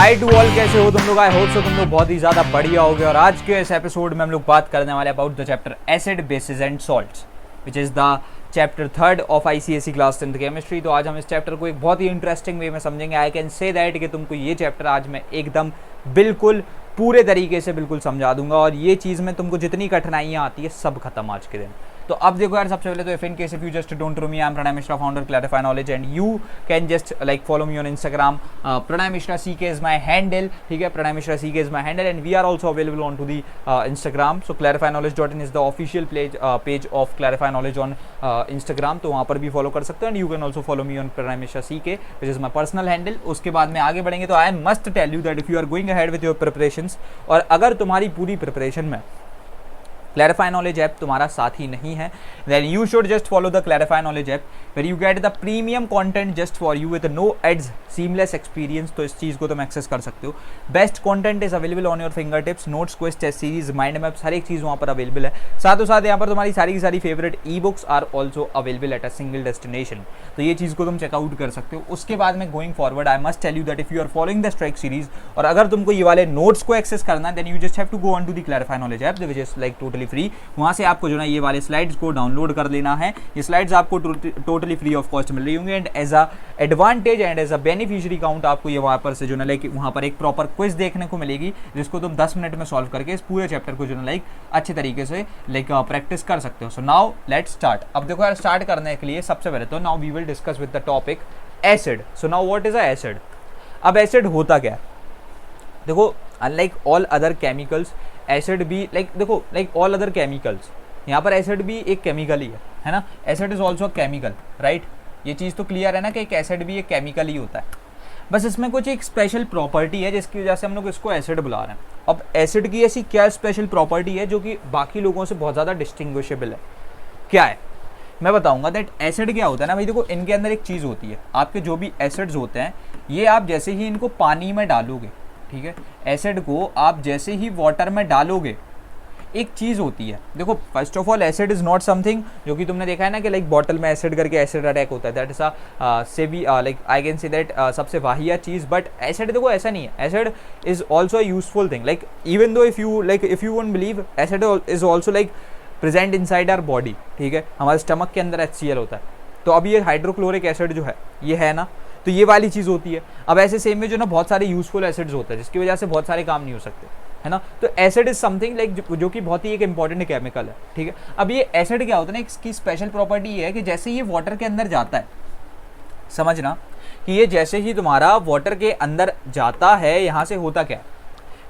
High to all, कैसे हो तुम लोग? आई होप सो तुम लोग बहुत ही ज़्यादा बढ़िया हो गए। और आज के इस एपिसोड में हम लोग बात करने वाले about the chapter acid basis and salts, which is the chapter 3 of ICSE class 10th chemistry. तो आज हम इस चैप्टर को एक बहुत ही इंटरेस्टिंग वे में समझेंगे। आई कैन से दैट कि तुमको ये चैप्टर आज मैं एकदम बिल्कुल पूरे तरीके से बिल्कुल समझा दूंगा, और ये चीज़ में तुमको जितनी कठिनाइयाँ आती है सब खत्म आज के दिन। तो अब देखो यार, सबसे पहले तो if in case if you just don't know me, I am Pranay Mishra, founder clarify knowledge, and you can just like follow me on Instagram. Pranay Mishra CK is my handle, ठीक है, Pranay Mishra CK is my handle, and we are also available on to the Instagram. So clarifyknowledge.in is the official page of clarify knowledge on Instagram, तो वहाँ पर भी follow कर सकते हो। And you can also follow me on Pranay Mishra CK which is my personal handle. उसके बाद में आगे बढ़ेंगे तो I must tell you that if you are going ahead with your preparations, और अगर तुम्हारी पूरी प्रिपरेशन में क्लैरिफाई नॉलेज ऐप तुम्हारा साथी नहीं है, then you should just follow the clarify knowledge app where you get the premium content just for you with no ads, seamless experience। तो इस चीज़ को तुम एक्सेस कर सकते हो। Best content is available on your fingertips, notes, quiz, test series, mind maps, हर एक चीज़ वहाँ पर अवेलेबल है। साथ यहाँ पर तुम्हारी सारी की सारी favourite e books are also available at a single destination. तो ये चीज़ को तुम चेकआउट कर सकते हो। उसके बाद में going forward I must tell you that if you are following the strike series, और अगर तुमको ये वाले नोट्स को एक्सेस करना है, then you just have to go on to the clarify knowledge app which is like totally free. वहाँ से आपको जो ना ये वाले स्लाइड्स को डाउनलोड कर लेना है। ये स्लाइड्स आपको टोटली फ्री ऑफ कॉस्ट मिल रही होंगी, and as a advantage and as a beneficiary count आपको ये वहाँ पर से जो ना लाइक वहाँ पर एक प्रॉपर क्विज देखने को मिलेगी, जिसको तुम 10 मिनट में सॉल्व करके इस पूरे चैप्टर को जो ना लाइक अच्छे तरीके से लाइक प्रैक्टिस कर सकते हो। So now let's start. अब देखो यार, स्टार्ट करने के लिए सबसे पहले तो now we will discuss with the topic acid. So now what is a acid? अब एसिड होता क्या है? देखो, unlike all other chemicals, acid भी लाइक देखो लाइक ऑल अदर केमिकल्स, यहाँ पर एसिड भी एक केमिकल ही है ना। Acid is also chemical, right? ये चीज़ तो क्लियर है ना कि एक एसिड भी एक केमिकल ही होता है। बस इसमें कुछ एक स्पेशल प्रॉपर्टी है जिसकी वजह से हम लोग इसको एसिड बुला रहे हैं। अब एसिड की ऐसी क्या स्पेशल प्रॉपर्टी है जो कि बाकी लोगों से बहुत ज़्यादा डिस्टिंग्विशेबल है? क्या है मैं बताऊंगा। दैट एसिड क्या होता है ना भाई, देखो इनके अंदर एक चीज़ होती है। आपके जो भी एसिड्स होते हैं, ये आप जैसे ही इनको पानी में डालोगे, ठीक है, एसिड को आप जैसे ही वाटर में डालोगे, एक चीज़ होती है। देखो, first of all acid is not something जो कि तुमने देखा है ना कि लाइक बॉटल में एसिड करके एसिड अटैक होता है। दैट इज से भी like I can say that सबसे वाहिया चीज़। बट एसिड देखो ऐसा नहीं है। Acid is also a useful thing. Like even though if you won't believe, acid is also like present inside our body, ठीक है। हमारे स्टमक के अंदर HCl होता है। तो अब ये हाइड्रोक्लोरिक एसिड जो है ये है ना, तो ये वाली चीज़ होती है। अब ऐसे सेम में जो ना बहुत सारे यूजफुल एसिड्स होते हैं जिसकी वजह से बहुत सारे काम नहीं हो सकते, है ना। तो एसिड इज समथिंग लाइक जो कि बहुत ही एक इंपॉर्टेंट केमिकल है, ठीक है। अब ये एसिड क्या होता है ना, इसकी स्पेशल प्रॉपर्टी ये है कि जैसे ये वाटर के अंदर जाता है, समझना कि ये जैसे ही तुम्हारा वाटर के अंदर जाता है, यहाँ से होता क्या है,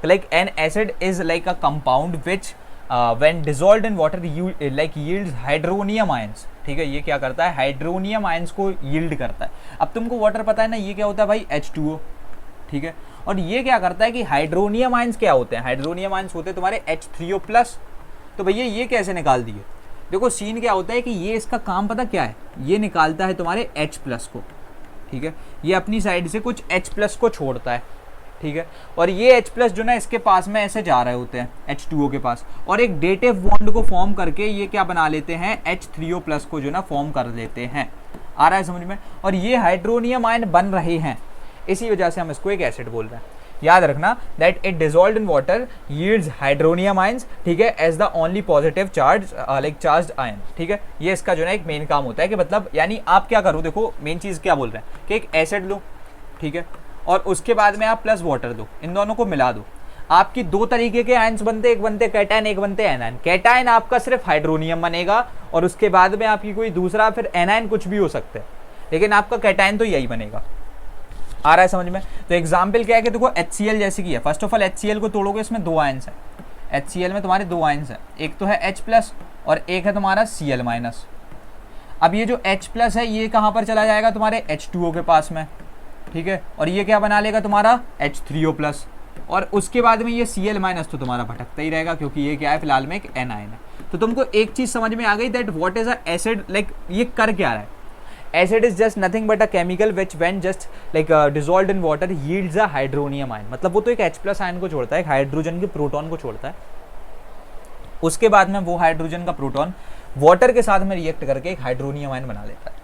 like an acid is like a compound which when dissolved in water like yields hydronium ions, ठीक है। ये क्या करता है? हाइड्रोनियम आयंस को यील्ड करता है। अब तुमको वाटर पता है ना, ये क्या होता है भाई? H2O, ठीक है। और ये क्या करता है कि हाइड्रोनियम आयंस क्या होते हैं? हाइड्रोनियम आयंस होते हैं तुम्हारे H3O+। तो भैया ये कैसे निकाल दिए? देखो सीन क्या होता है कि ये इसका काम पता क्या है, ये निकालता है तुम्हारे H+ को, ठीक है। ये अपनी साइड से कुछ H+ को छोड़ता है, ठीक है। और ये H+ जो ना इसके पास में ऐसे जा रहे होते हैं H2O के पास, और एक डेटिव बॉन्ड को फॉर्म करके ये क्या बना लेते हैं? H3O+ को जो ना फॉर्म कर लेते हैं। आ रहा है समझ में? और ये हाइड्रोनियम आयन बन रहे हैं, इसी वजह से हम इसको एक एसिड बोल रहे हैं। याद रखना that it dissolved in water yields hydronium ions, ठीक है, as the only positive charge like charged ion, ठीक है। ये इसका जो ना एक मेन काम होता है कि मतलब यानी आप क्या करो, देखो मेन चीज़ क्या बोल रहे हैं कि एक एसिड लो, ठीक है, और उसके बाद में आप प्लस वाटर दो, इन दोनों को मिला दो। आपकी दो तरीके के आयंस बनते, एक बनते कैटायन, एक बनते एनायन। कैटायन आपका सिर्फ हाइड्रोनियम बनेगा, और उसके बाद में आपकी कोई दूसरा फिर एनायन कुछ भी हो सकता है, लेकिन आपका कैटायन तो यही बनेगा। आ रहा है समझ में? तो एग्जाम्पल क्या है कि देखो HCl जैसे की है। फर्स्ट ऑफ ऑल HCl को तोड़ोगे, इसमें 2 आयंस हैं। HCl में तुम्हारे 2 आयंस हैं, एक तो है H+ और एक है तुम्हारा Cl-। अब ये जो H+ है ये कहाँ पर चला जाएगा? तुम्हारे H2O के पास में, ठीक है। और ये क्या बना लेगा? तुम्हारा H3O+। और उसके बाद में ये Cl- तो तुम्हारा भटकता ही रहेगा, क्योंकि ये क्या है फिलहाल में एक एनायन है। तो तुमको एक चीज़ समझ में आ गई that what is a acid, like ये कर क्या रहा है? Acid is just nothing but a chemical which when just like dissolved in water yields a hydronium ion. मतलब वो तो एक H+ आयन को छोड़ता है, एक हाइड्रोजन के प्रोटॉन को छोड़ता है। उसके बाद में वो हाइड्रोजन का प्रोटॉन वाटर के साथ में रिएक्ट करके एक हाइड्रोनियम आयन बना लेता है,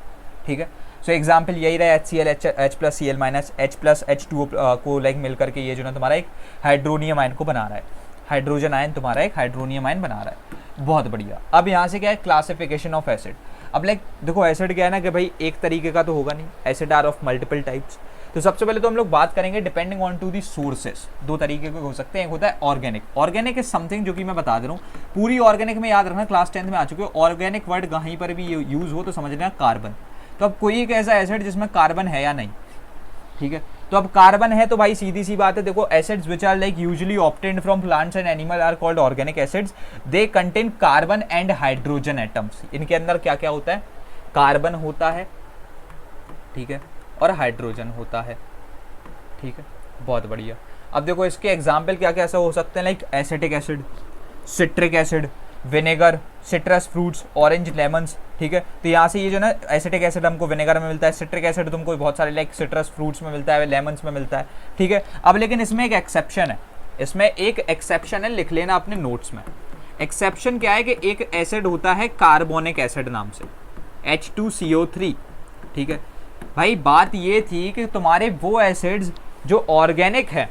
ठीक है। सो एग्जाम्पल यही रहा HCl H plus Cl minus H plus H2O को लाइक मिल करके ये जो ना तुम्हारा एक हाइड्रोनियम आयन को बना रहा है, हाइड्रोजन आयन तुम्हारा एक हाइड्रोनियम आयन बना रहा है। बहुत बढ़िया। अब यहाँ से क्या है, क्लासिफिकेशन ऑफ एसिड। अब लाइक देखो एसिड क्या है ना कि भाई एक तरीके का तो होगा नहीं, acid are of multiple types. तो सबसे पहले तो हम लोग बात करेंगे depending on to the sources. दो तरीके के हो सकते हैं, एक होता है ऑर्गेनिक। ऑर्गेनिक इज समथिंग जो कि मैं बता दे रहा हूँ, पूरी ऑर्गेनिक में याद रखना, क्लास 10th में आ चुके हो। ऑर्गेनिक वर्ड कहीं पर भी यूज हो तो समझ लेना कार्बन। तो अब कोई एक ऐसा एसिड जिसमें कार्बन है या नहीं, ठीक है। तो अब कार्बन है तो भाई सीधी सी बात है, देखो acids which are like usually obtained from plants and animal are called organic acids. They contain carbon and hydrogen atoms. इनके अंदर क्या क्या होता है, कार्बन होता है, ठीक है, और हाइड्रोजन होता है, ठीक है। बहुत बढ़िया। अब देखो इसके एग्जाम्पल क्या क्या ऐसा हो सकते हैं, like acetic acid, citric acid, vinegar, citrus fruits, orange, lemons, ठीक है। तो यहाँ से ये जो ना एसिटिक एसिड हमको विनेगर में मिलता है, सिट्रिक एसिड तुमको बहुत सारे लाइक सिट्रस फ्रूट्स में मिलता है, लेमन्स में मिलता है, ठीक है। अब लेकिन इसमें एक एक्सेप्शन है, इसमें एक एक्सेप्शन है, लिख लेना अपने नोट्स में। एक्सेप्शन क्या है कि एक एसिड होता है कार्बोनिक एसिड नाम से, H2CO3, ठीक है। भाई बात ये थी कि तुम्हारे वो एसिड्स जो ऑर्गेनिक है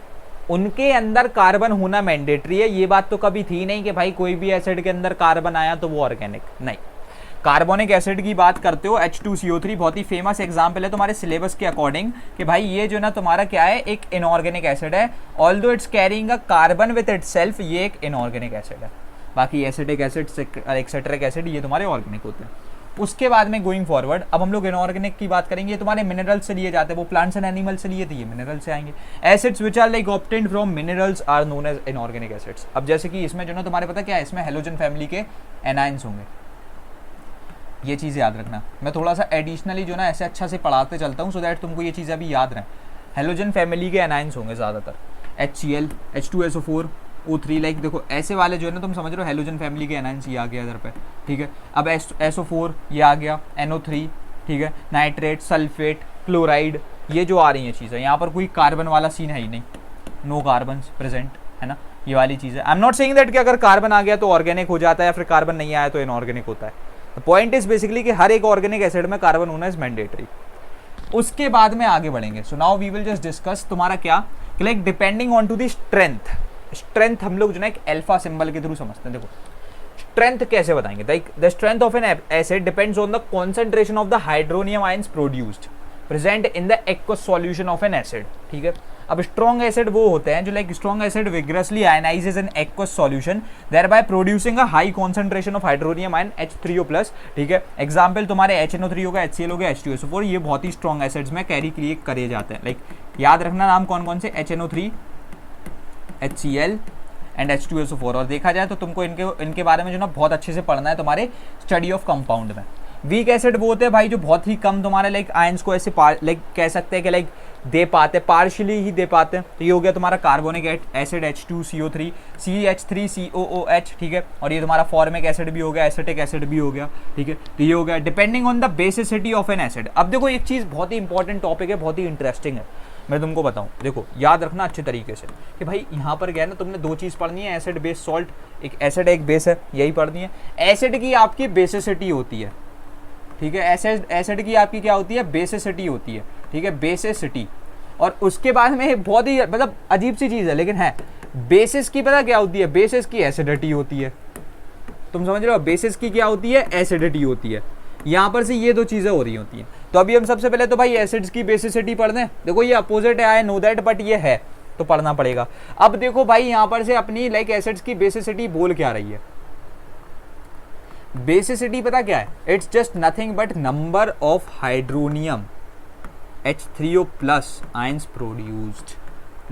उनके अंदर कार्बन होना मैंडेटरी है। ये बात तो कभी थी नहीं कि भाई कोई भी एसिड के अंदर कार्बन आया तो वो ऑर्गेनिक नहीं। कार्बोनिक एसिड की बात करते हो, H2CO3 बहुत ही फेमस एग्जांपल है तुम्हारे सिलेबस के अकॉर्डिंग कि भाई ये जो ना तुम्हारा क्या है, एक इनऑर्गेनिक एसिड है। Although it's carrying a carbon with itself, ये एक इनऑर्गेनिक एसिड है। बाकी एसिडिक एसिड, एक्सेट्रिक एसिड ये तुम्हारे ऑर्गेनिक होते हैं। उसके बाद में गोइंग फॉरवर्ड अब हम लोग इनऑर्गेनिक की बात करेंगे। ये तुम्हारे मिनरल्स से लिए जाते हैं, वो प्लांट्स एंड एनिमल से लिए थे, ये मिनरल से आएंगे। Acids which are like obtained from minerals are known as inorganic acids. अब जैसे कि इसमें जो ना तुम्हारे पता क्या है, इसमें हेलोजन फैमिली के एनायंस होंगे, ये चीज़ याद रखना। मैं थोड़ा सा एडिशनली जो ना ऐसे अच्छा से पढ़ाते चलता हूँ सो दैट तुमको ये चीज़ें अभी याद रहें। हेलोजन फैमिली के एनायंस होंगे ज़्यादातर, HCl, H2SO4, O3, लाइक देखो ऐसे वाले जो है ना तुम समझ रहे हो हेलोजन फैमिली के एनायंस, ये आ गया इधर पे, ठीक है। अब SO4 ये आ गया, NO3, ठीक है, नाइट्रेट, सल्फेट, क्लोराइड, ये जो आ रही हैं चीज़ें, यहाँ पर कोई कार्बन वाला सीन है ही नहीं, नो कार्बन प्रेजेंट, है ना, ये वाली चीज़ है। I am not saying that कि अगर कार्बन आ गया तो ऑर्गेनिक हो जाता है या फिर कार्बन नहीं आया तो इनऑर्गेनिक होता है। द पॉइंट इज बेसिकली कि हर एक ऑर्गेनिक एसिड में कार्बन होना इज मैंडेटरी। उसके बाद में आगे बढ़ेंगे। So now we will just discuss तुम्हारा क्या, like depending on to the strength. Strength हम लोग जो ना एक अल्फा सिंबल के थ्रू समझते हैं। देखो स्ट्रेंथ कैसे बताएंगे, like the strength of an acid depends on the concentration of the hydronium ions produced present in the aqueous solution of an acid, ठीक है। अब स्ट्रॉन्ग एसिड वो होते हैं जो like strong acid vigorously ionizes in aqueous solution thereby producing a high concentration of hydronium ion H3O+, ठीक है। Example तुम्हारे HNO3 होगा, HCl होगा, H2SO4, ये बहुत ही स्ट्रॉन्ग एसिड्स में कैरी क्रिएट करे जाते हैं। लाइक याद रखना नाम कौन कौन से, HNO3, HCl एंड H2SO4। और देखा जाए तो तुमको इनके बारे में जो ना बहुत अच्छे से पढ़ना है तुम्हारे स्टडी ऑफ कंपाउंड में। वीक एसिड वो होते हैं भाई जो बहुत ही कम तुम्हारे लाइक आयंस को ऐसे लाइक कह सकते हैं कि लाइक दे पाते, पार्शियली ही दे पाते हैं। तो ये हो गया तुम्हारा कार्बोनिक एसिड H2CO3, CH3COOH, ठीक है। और ये तुम्हारा फॉर्मिक एसिड भी हो गया, एसिटिक एसिड भी हो गया, ठीक है। तो ये हो गया depending on the basicity of an acid. अब देखो एक चीज़ बहुत ही इंपॉर्टेंट टॉपिक है, बहुत ही इंटरेस्टिंग है, मैं तुमको बताऊं। देखो याद रखना अच्छे तरीके से कि भाई यहाँ पर क्या है ना, तुमने दो चीज़ पढ़नी है, एसिड बेस सॉल्ट, एक एसिड एक बेस है, यही पढ़नी है। एसिड की आपकी बेसिसिटी होती है, ठीक है। एसिड की आपकी क्या होती है, बेसिसिटी होती है, ठीक है, बेसिसिटी। और उसके बाद में बहुत ही मतलब अजीब सी चीज़ है लेकिन है, बेसिस की पता क्या होती है, बेसिस की एसिडिटी होती है। तुम समझ रहे हो, बेसिस की क्या होती है, एसिडिटी होती है। यहाँ पर से ये दो चीज़ें हो रही होती हैं। तो अभी हम सबसे पहले तो भाई एसिड्स की बेसिसिटी पढ़ दें। देखो ये अपोजिट है, आई नो दैट, बट ये है तो पढ़ना पड़ेगा। अब देखो भाई यहाँ पर से अपनी लाइक एसिड्स की बेसिसिटी बोल क्या रही है, बेसिसिटी पता क्या है, it's just nothing but number of hydronium H3O+ ions produced,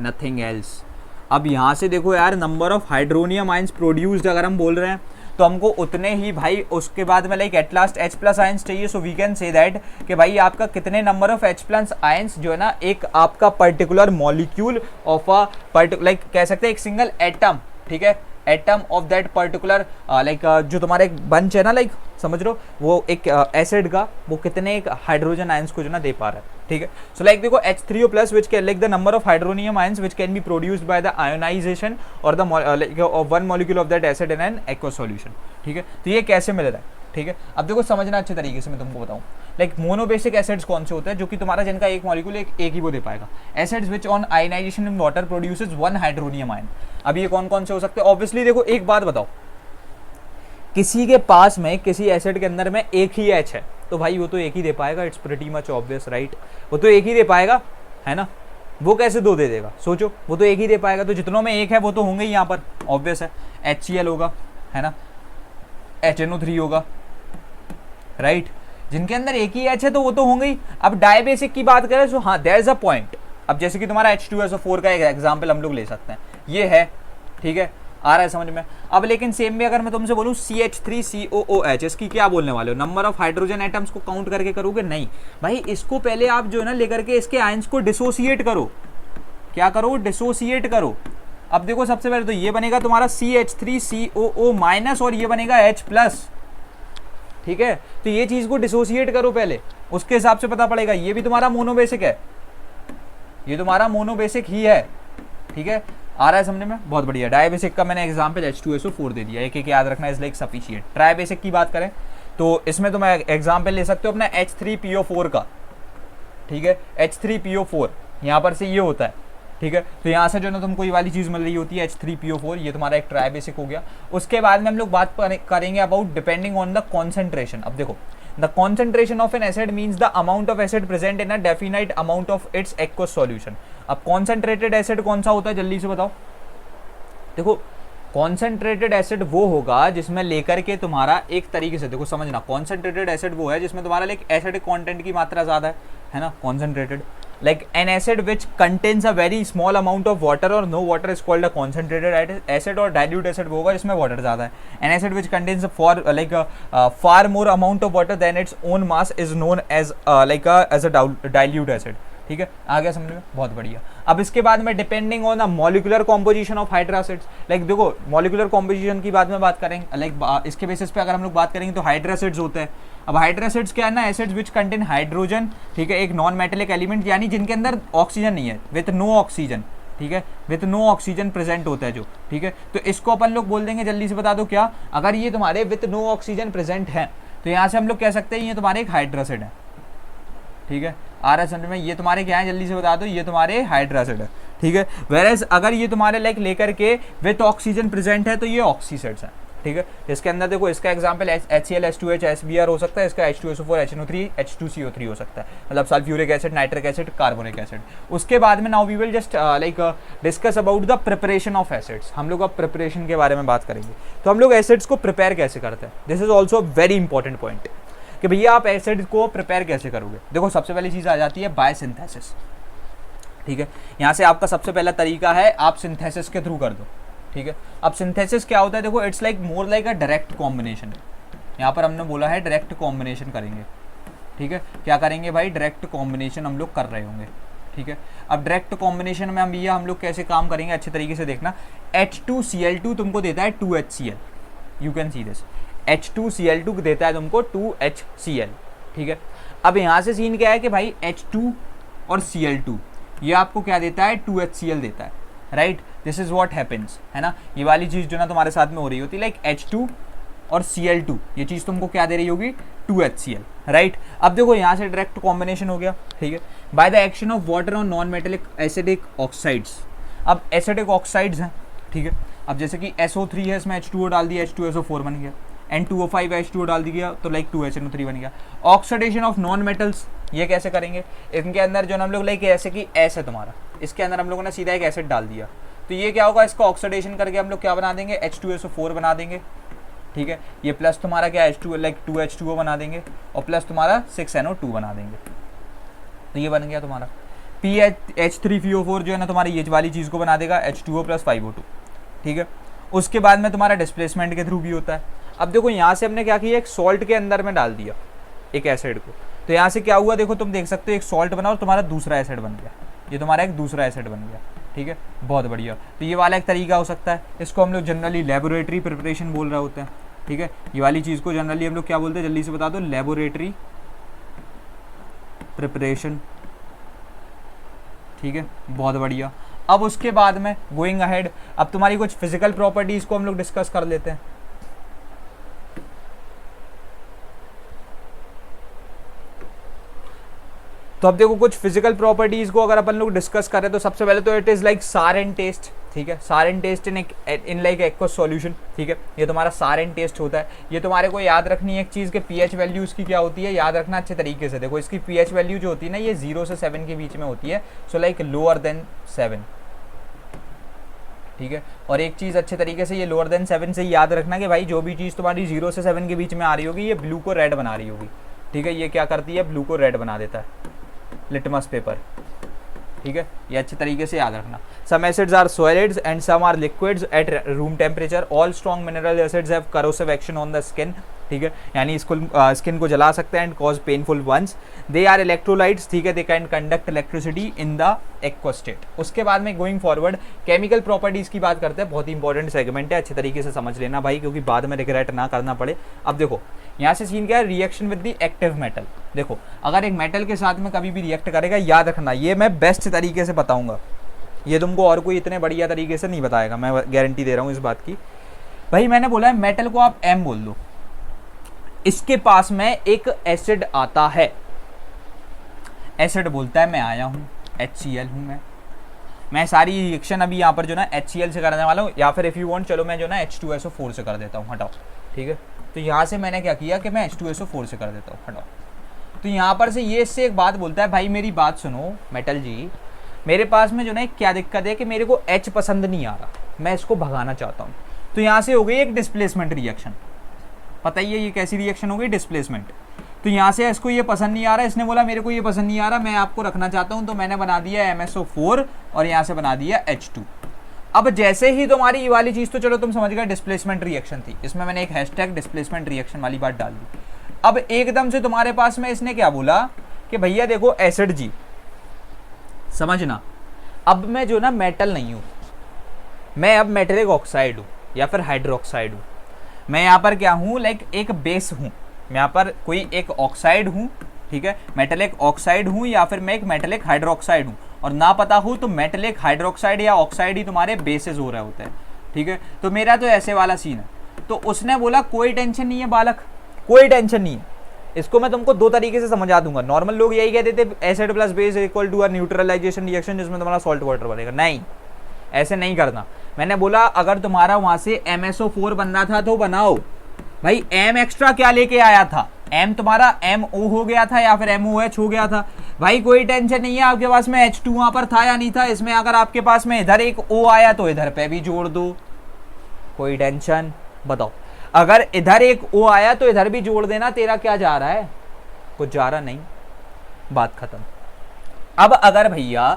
nothing else. अब यहाँ से देखो यार, number of hydronium ions produced अगर हम बोल रहे हैं तो हमको उतने ही भाई उसके बाद में like at last H+ ions चाहिए। So we can say that कि भाई आपका कितने नंबर ऑफ H+ आयंस जो है ना एक आपका particular molecule of a like कह सकते हैं एक सिंगल एटम, ठीक है, atom of that particular like जो तुम्हारा एक बंच है ना, लाइक समझ लो वो एक एसिड का, वो कितने एक हाइड्रोजन आयंस को जो ना दे पा रहा है, ठीक है। सो लाइक देखो H3O+ which can like the number of hydronium ions which can be produced by the ionization or the like one molecule of that acid in an aqueous solution, ठीक है। तो ये कैसे मिल रहा है, ठीक है। अब देखो समझना अच्छे तरीके से मैं तुमको बताऊं, लाइक मोनोबेसिक एसिड्स कौन से होते हैं जो कि तुम्हारा जिनका एक मॉलिक्यूल एक ही वो दे पाएगा। Acids which on ionization in water produces one hydronium ion. अब ये कौन कौन से हो सकते हैं? ऑब्वियसली देखो एक बात बताओ, किसी के पास में किसी एसिड के अंदर में एक ही एच है तो भाई वो तो एक ही दे पाएगा, it's pretty much obvious right, वो तो एक ही दे पाएगा, है ना। वो कैसे दो दे देगा? सोचो, वो तो एक ही दे पाएगा, तो जितनों में एक है वो तो होंगे ही यहाँ पर, ऑब्वियस है। HCl होगा, है ना, HNO3 होगा, राइट। जिनके अंदर एक ही एच है तो वो तो होंगे ही। अब डायबेसिक की बात करें तो हाँ देयर इज अ पॉइंट। अब जैसे कि तुम्हारा H2SO4 का एक एग्जाम्पल हम लोग ले सकते हैं, ये है, ठीक है, आ रहा है समझ में। अब लेकिन सेम में अगर मैं तुमसे बोलूं CH3COOH, इसकी क्या बोलने वाले हो? नंबर ऑफ हाइड्रोजन एटम्स को काउंट करके करोगे? नहीं भाई, इसको पहले आप जो है ना लेकर के इसके आयंस को डिसोसिएट करो। क्या करो? डिसोसिएट करो। अब देखो सबसे पहले तो ये बनेगा तुम्हारा CH3COO- और ये बनेगा H+, ठीक है। तो ये चीज को डिसोसिएट करो पहले, उसके हिसाब से पता पड़ेगा। ये भी तुम्हारा मोनोबेसिक है, ये तुम्हारा मोनोबेसिक ही है, ठीक है। आ रहा है समझ में? बहुत बढ़िया। डायबेसिक का मैंने एग्जांपल H2SO4 दे दिया, एक एक याद रखना इज लाइक सफिशिएंट। ट्राइबेसिक की बात करें तो इसमें तुम एग्जांपल ले सकते हो अपना H3PO4 का, ठीक है। H3PO4 यहाँ पर से ये होता है, ठीक है। तो यहाँ से जो ना तुमको ये वाली चीज़ मिल रही होती है H3PO4, ये तुम्हारा एक ट्राइबेसिक हो गया। उसके बाद में हम लोग बात करेंगे about depending on the concentration. अब देखो, the concentration of an acid means the amount of acid present in a definite amount of its aqueous solution. अब कॉन्सेंट्रेटेड एसिड कौन सा होता है, जल्दी से बताओ। देखो कॉन्सेंट्रेटेड एसिड वो होगा जिसमें लेकर के तुम्हारा एक तरीके से देखो समझना, कॉन्सेंट्रेटेड एसिड वो है जिसमें तुम्हारा लाइक एसिडिक कंटेंट की मात्रा ज्यादा है ना, concentrated. Like an acid which contains a very small amount of water और no water is called a concentrated acid. और डाइल्यूट एसिड वो होगा जिसमें वाटर ज्यादा है। An acid which contains for like far more amount of water than its own mass is known as like as a dilute acid, ठीक है। आ गया समझ में? बहुत बढ़िया। अब इसके बाद में depending on the molecular composition of hydracids, like देखो मॉलिक्यूलर कॉम्पोजिशन की बाद में बात करेंगे, लाइक इसके बेसिस पे अगर हम लोग बात करेंगे तो हाइड्रासिड्स होते हैं। अब हाइड्रासिड्स क्या है ना, एसिड्स विच कंटेन हाइड्रोजन, ठीक है, एक नॉन मेटेलिक एलिमेंट, यानी जिनके अंदर ऑक्सीजन नहीं है, विथ नो ऑक्सीजन, ठीक है, विथ नो ऑक्सीजन प्रेजेंट होता है जो, ठीक है। तो इसको अपन लोग बोल देंगे, जल्दी से बता दो क्या, अगर ये तुम्हारे विथ नो ऑक्सीजन प्रेजेंट है तो यहाँ से हम लोग कह सकते हैं ये तुम्हारे एक हाइड्रासिड है, ठीक है। आ रहा है समझ में? ये तुम्हारे क्या है, जल्दी से बता दो, ये तुम्हारे हाइड्रासिड है, ठीक है। वेरएज अगर ये तुम्हारे लाइक लेकर के विथ ऑक्सीजन प्रेजेंट है तो ये ऑक्सीसाइड्स हैं, ठीक है। इसके अंदर देखो इसका एग्जांपल HCl H2H SBr हो सकता है, इसका H2SO4 HNO3 H2CO3 हो सकता है, मतलब sulphuric acid, nitric acid, carbonic acid. उसके बाद में now we will just like discuss about the preparation of acids. हम लोग अब प्रिपरेशन के बारे में बात करेंगे। तो हम लोग एसिड्स को प्रिपेयर कैसे करते हैं, this is also very important point कि भैया आप एसिड को प्रिपेयर कैसे करोगे। देखो सबसे पहली चीज़ आ जाती है बायोसिंथेसिस, ठीक है। यहाँ से आपका सबसे पहला तरीका है आप सिंथेसिस के थ्रू कर दो, ठीक है। अब सिंथेसिस क्या होता है, देखो it's like more like a direct combination. यहाँ पर हमने बोला है डायरेक्ट कॉम्बिनेशन करेंगे, ठीक है। क्या करेंगे भाई, डायरेक्ट कॉम्बिनेशन हम लोग कर रहे होंगे, ठीक है। अब डायरेक्ट कॉम्बिनेशन में हम लोग कैसे काम करेंगे, अच्छे तरीके से देखना। H2Cl2 तुमको देता है 2HCl, you can see this. H2Cl2 देता है तुमको 2HCl, ठीक है। अब यहाँ से सीन क्या है कि भाई H2 और Cl2 ये आपको क्या देता है, 2HCl देता है, right. This is what happens, है ना। ये वाली चीज़ जो ना तुम्हारे साथ में हो रही होती है, लाइक H2 और Cl2 ये चीज़ तुमको क्या दे रही होगी, 2HCl, राइट। अब देखो यहाँ से डायरेक्ट कॉम्बिनेशन हो गया, ठीक है, by the action of water on non metallic acidic oxides. अब एसिडिक ऑक्साइड्स हैं, ठीक है। अब जैसे कि SO3 है, इसमें H2O डाल दिया, H2SO4 बन गया। N2O5 H2O डाल दिया तो लाइक 2HNO3 बन गया। ऑक्सीडेशन ऑफ नॉन मेटल्स, ये कैसे करेंगे, इनके अंदर जो हम लोग लाइक ऐसे कि S है तुम्हारा, इसके अंदर हम लोगों ने सीधा एक एसिड डाल दिया, तो ये क्या होगा, इसका ऑक्सीडेशन करके हम लोग क्या बना देंगे, H2SO4 बना देंगे, ठीक है। ये प्लस तुम्हारा क्या H2 लाइक 2H2O बना देंगे और प्लस तुम्हारा 6NO2 बना देंगे, तो ये बन गया तुम्हारा। H3PO4 जो है ना तुम्हारी ये वाली चीज़ को बना देगा H2O + 5O2, ठीक है। उसके बाद में तुम्हारा डिस्प्लेसमेंट के थ्रू भी होता है। अब देखो यहाँ से हमने क्या किया, एक सॉल्ट के अंदर में डाल दिया एक एसिड को, तो यहाँ से क्या हुआ, देखो तुम देख सकते हो एक सॉल्ट बना और तुम्हारा दूसरा एसिड बन गया, ये तुम्हारा एक दूसरा एसिड बन गया, ठीक है। बहुत बढ़िया। तो ये वाला एक तरीका हो सकता है, इसको हम लोग जनरली लेबोरेटरी प्रिपरेशन बोल रहे होते हैं, ठीक है। ये वाली चीज़ को जनरली हम लोग क्या बोलते हैं, जल्दी से बता दो, लेबोरेटरी प्रिपरेशन, ठीक है। बहुत बढ़िया। अब उसके बाद में गोइंग अहेड, अब तुम्हारी कुछ फिजिकल प्रॉपर्टीज को हम लोग डिस्कस कर लेते हैं। तो अब देखो कुछ फिजिकल प्रॉपर्टीज को अगर अपन लोग डिस्कस करें तो सबसे पहले तो it is like sour and taste, ठीक है, sour and taste in like aqueous solution, ठीक है, ये तुम्हारा सार एंड टेस्ट होता है। ये तुम्हारे को याद रखनी है एक चीज़ के पीएच वैल्यू इसकी क्या होती है, याद रखना अच्छे तरीके से। देखो इसकी पीएच वैल्यू जो होती है ना ये 0 से 7 के बीच में होती है, सो लाइक लोअर देन 7, ठीक है। और एक चीज़ अच्छे तरीके से ये लोअर देन 7 से याद रखना कि भाई जो भी चीज़ तुम्हारी 0 से 7 के बीच में आ रही होगी ये ब्लू को रेड बना रही होगी, ठीक है। ये क्या करती है, ब्लू को रेड बना देता है, लिटमस पेपर, ठीक है, ये अच्छे तरीके से याद रखना। Some acids are solids and some are liquids at room temperature, all strong mineral acids have corrosive action on the skin, ठीक है, यानी इसको स्किन को जला सकते हैं and cause painful ones. They are electrolytes, ठीक है, they can conduct electricity in the aqueous state. उसके बाद में गोइंग फॉरवर्ड केमिकल प्रॉपर्टीज की बात करते हैं, बहुत ही इंपॉर्टेंट सेगमेंट है, अच्छे तरीके से समझ लेना भाई, क्योंकि बाद में रिग्रेट ना करना पड़े। अब देखो यहाँ से सीन क्या है, reaction with the active metal. देखो अगर एक मेटल के साथ में कभी भी रिएक्ट करेगा, याद रखना ये मैं बेस्ट तरीके से बताऊंगा, ये तुमको और कोई इतने बढ़िया तरीके से नहीं बताएगा, मैं गारंटी दे रहा हूँ इस बात की। भाई मैंने बोला है मेटल को आप एम बोल दो, इसके पास में एक एसिड आता है, एसिड बोलता है मैं आया हूँ, HCl हूँ मैं सारी रिएक्शन अभी यहाँ पर जो ना HCl से करने वाला हूँ, या फिर इफ़ यू वांट चलो मैं जो ना H2SO4 से कर देता हूँ, हटाओ, ठीक है। तो यहाँ से मैंने क्या किया कि मैं H2SO4 से कर देता हूँ, हटाओ। तो यहाँ पर से ये इससे एक बात बोलता है, भाई मेरी बात सुनो मेटल जी, मेरे पास में जो ना क्या दिक्कत है कि मेरे को H पसंद नहीं आ रहा, मैं इसको भगाना चाहता हूँ। तो यहाँ से हो गई एक डिस्प्लेसमेंट रिएक्शन, पता ही है ये कैसी रिएक्शन हो गई, डिस्प्लेसमेंट। तो यहाँ से इसको ये पसंद नहीं आ रहा, इसने बोला मेरे को ये पसंद नहीं आ रहा, मैं आपको रखना चाहता हूँ, तो मैंने बना दिया MSO4 और यहाँ से बना दिया H2। अब जैसे ही तुम्हारी ये वाली चीज़ तो चलो तुम समझ गए डिस्प्लेसमेंट रिएक्शन थी, इसमें मैंने एक हैशटैग डिस्प्लेसमेंट रिएक्शन वाली बात डाल दी। अब एकदम से तुम्हारे पास में इसने क्या बोला कि भैया देखो एसिड जी, समझना, अब मैं जो ना मेटल नहीं हूँ, मैं अब मेटेलिक ऑक्साइड हूँ या फिर हाइड्रोक्साइड हूँ, मैं यहाँ पर क्या हूँ, लाइक एक बेस हूँ, मैं यहाँ पर कोई एक ऑक्साइड हूँ, ठीक है, मेटेलिक ऑक्साइड हूँ या फिर मैं एक मेटेलिक हाइड्रोक्साइड हूँ, और ना पता हो तो मेटेलिक हाइड्रोक्साइड या ऑक्साइड ही तुम्हारे बेसेस हो रहे होते हैं, ठीक है। तो मेरा तो ऐसे वाला सीन है। तो उसने बोला कोई टेंशन नहीं है बालक, कोई टेंशन नहीं है, इसको मैं तुमको दो तरीके से समझा दूंगा। नॉर्मल लोग यही कहते थे acid plus base equal to a neutralisation reaction जिसमें तुम्हारा सॉल्ट वाटर बनेगा, नहीं ऐसे नहीं करना। मैंने बोला अगर तुम्हारा वहां से MSO4 बनना था तो बनाओ भाई, M एक्स्ट्रा क्या लेके आया था, M तुम्हारा MO हो गया था या फिर MOH हो गया था, भाई कोई टेंशन नहीं है, आपके पास में H2 वहां पर था या नहीं था, इसमें अगर आपके पास में इधर एक O आया तो इधर पे भी जोड़ दो, कोई टेंशन। बताओ अगर इधर एक O आया तो इधर भी जोड़ देना, तेरा क्या जा रहा है, कुछ जा रहा नहीं, बात खत्म। अब अगर भैया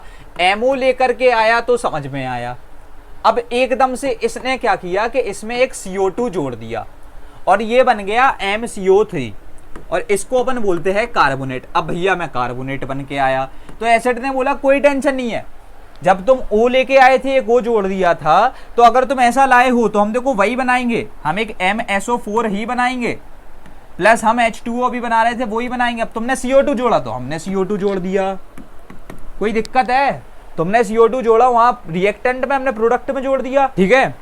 MO लेकर के आया तो समझ में आया, अब एकदम से इसने क्या किया कि इसमें एक CO2 जोड़ दिया और ये बन गया MCO3 और इसको अपन बोलते हैं कार्बोनेट। अब भैया मैं कार्बोनेट बन के आया, तो एसिड ने बोला कोई टेंशन नहीं है, जब तुम O लेके आए थे एक O जोड़ दिया था, तो अगर तुम ऐसा लाए हो तो हम देखो वही बनाएंगे, हम एक MSO4 ही बनाएंगे, प्लस हम H2O भी बना रहे थे वो ही बनाएंगे। अब तुमने CO2 जोड़ा तो हमने CO2 जोड़ दिया, कोई दिक्कत है, तुमने CO2 जोड़ा वहां रिएक्टेंट में, हमने प्रोडक्ट में जोड़ दिया, ठीक है।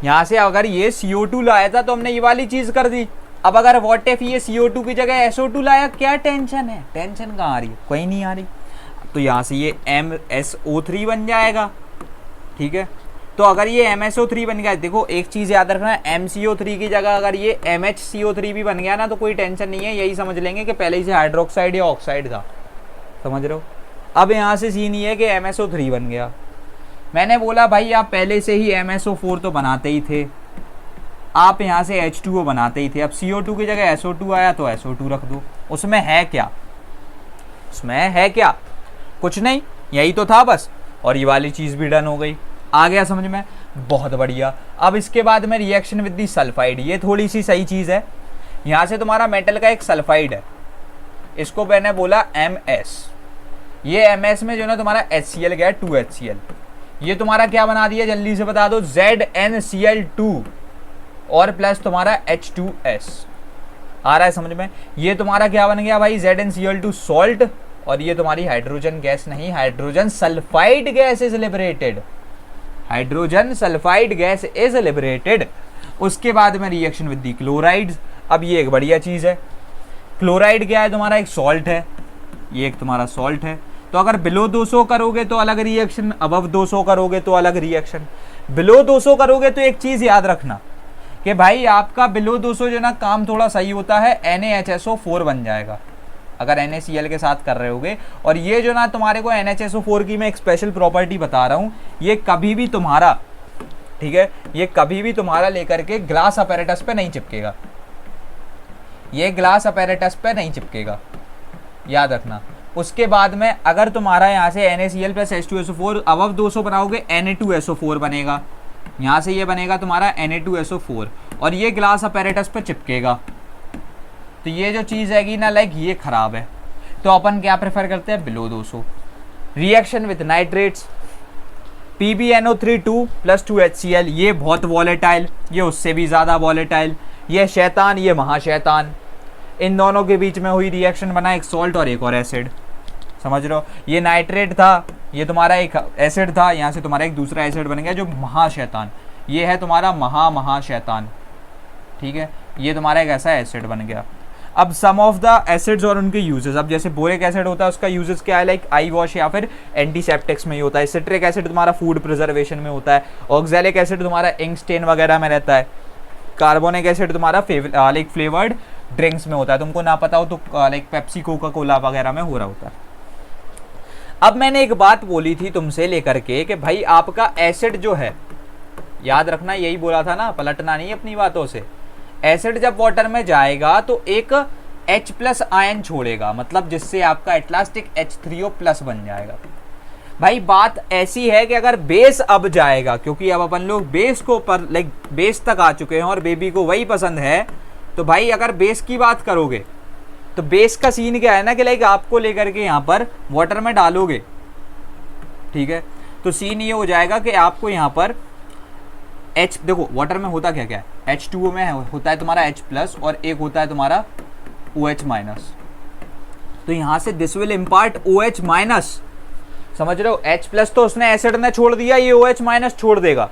यहां से अगर ये CO2 लाया था तो हमने ये वाली चीज कर दी। अब अगर व्हाट इफ ये CO2 की जगह SO2 लाया, क्या टेंशन है, टेंशन कहाँ आ रही है, कोई नहीं आ रही। तो यहां से ये MSO3 बन जाएगा, ठीक है। तो अगर ये MSO3 बन गया, देखो एक चीज याद रखना, MCO3 की जगह अगर ये MHCO3 भी बन गया ना तो कोई टेंशन नहीं है, यही समझ लेंगे कि पहले ही से हाइड्रोक्साइड या ऑक्साइड था, समझ रहे हो। अब यहाँ से सीन ये है कि MSO3 बन गया, मैंने बोला भाई आप पहले से ही MSO4 तो बनाते ही थे, आप यहाँ से H2O बनाते ही थे, अब CO2 की जगह SO2 आया तो SO2 रख दो, उसमें है क्या, उसमें है क्या, कुछ नहीं, यही तो था बस, और ये वाली चीज़ भी डन हो गई। आ गया समझ में, बहुत बढ़िया। अब इसके बाद में रिएक्शन विद दी सल्फाइड, ये थोड़ी सी सही चीज़ है। यहाँ से तुम्हारा मेटल का एक सल्फाइड है, इसको मैंने बोला MS, ये MS में जो ना तुम्हारा HCl गया 2HCl, ये तुम्हारा क्या बना दिया जल्दी से बता दो, ZnCl2 और प्लस तुम्हारा H2S। आ रहा है समझ में, ये तुम्हारा क्या बन गया भाई, ZnCl2 सॉल्ट, और ये तुम्हारी हाइड्रोजन गैस नहीं, hydrogen sulphide gas is liberated, hydrogen sulphide gas is liberated. उसके बाद में रिएक्शन विद दी क्लोराइड्स। अब ये एक बढ़िया चीज है, क्लोराइड क्या है तुम्हारा, एक सॉल्ट है, ये एक तुम्हारा सॉल्ट है। तो अगर बिलो 200 करोगे तो अलग रिएक्शन, अबव 200 करोगे तो अलग रिएक्शन। बिलो 200 करोगे तो एक चीज याद रखना कि भाई आपका बिलो 200 जो ना काम थोड़ा सही होता है, NaHSO4 बन जाएगा अगर NaCl के साथ कर रहे होगे। और ये जो ना तुम्हारे को NHSO4 की मैं एक स्पेशल प्रॉपर्टी बता रहा हूँ, ये कभी भी तुम्हारा, ठीक है, ये कभी भी तुम्हारा लेकर के ग्लास अपैरेटस पे नहीं चिपकेगा, ये ग्लास अपैरेटस पे नहीं चिपकेगा, याद रखना। उसके बाद में अगर तुम्हारा यहाँ से NaCl प्लस H2SO4 अबव 200 बनाओगे, Na2SO4 बनेगा, यहाँ से ये बनेगा तुम्हारा Na2SO4 और ये ग्लास अपैरेटस पे चिपकेगा। तो ये जो चीज़ हैगी ना, लाइक ये खराब है। तो अपन क्या प्रेफर करते हैं, below 200। Reaction with nitrates, PbNO3 plus 2HCl, ये बहुत वॉलेटाइल, ये उससे भी ज़्यादा वॉलेटाइल, ये शैतान, ये महाशैतान। इन दोनों के बीच में हुई रिएक्शन बना एक सॉल्ट और एक और एसिड, समझ रहे हो। ये नाइट्रेट था, ये तुम्हारा एक एसिड था, यहाँ से तुम्हारा एक दूसरा एसिड बन गया जो महाशैतान, ये है तुम्हारा महाशैतान, ठीक है। ये तुम्हारा एक ऐसा एसिड बन गया। अब सम ऑफ द एसिड्स और उनके यूजेस, अब जैसे बोरिक एसिड होता है उसका यूजेस क्या है, लाइक आई वॉश या फिर एंटीसेप्टिक्स में ही होता है। सिट्रिक एसिड तुम्हारा फूड प्रिजर्वेशन में होता है। ऑक्सैलिक एसिड तुम्हारा इंक स्टेन वगैरह में रहता है। कार्बोनिक एसिड तुम्हारा लाइक फ्लेवर्ड ड्रिंक्स में होता है, तुमको ना पता हो तो लाइक पेप्सी कोका कोला वगैरह में हो रहा होता है। अब मैंने एक बात बोली थी तुमसे लेकर के कि भाई आपका एसिड जो है, याद रखना, यही बोला था ना, पलटना नहीं अपनी बातों से। एसिड जब वाटर में जाएगा तो एक H प्लस आयन छोड़ेगा, मतलब जिससे आपका एटलास्ट एक H3O प्लस बन जाएगा। भाई बात ऐसी है कि अगर बेस अब जाएगा, क्योंकि अब अपन लोग बेस को पर लाइक बेस तक आ चुके हैं और बेबी को वही पसंद है, तो भाई अगर बेस की बात करोगे तो बेस का सीन क्या है ना कि लाइक आपको लेकर के यहाँ पर वाटर में डालोगे, ठीक है, तो सीन ये हो जाएगा कि आपको यहाँ पर H, देखो वाटर में होता क्या क्या है, H2O में होता है तुम्हारा H प्लस और एक होता है तुम्हारा OH माइनस। तो यहाँ से this will impart OH minus, समझ रहे हो। H प्लस तो उसने एसिड ने छोड़ दिया, ये OH माइनस छोड़ देगा,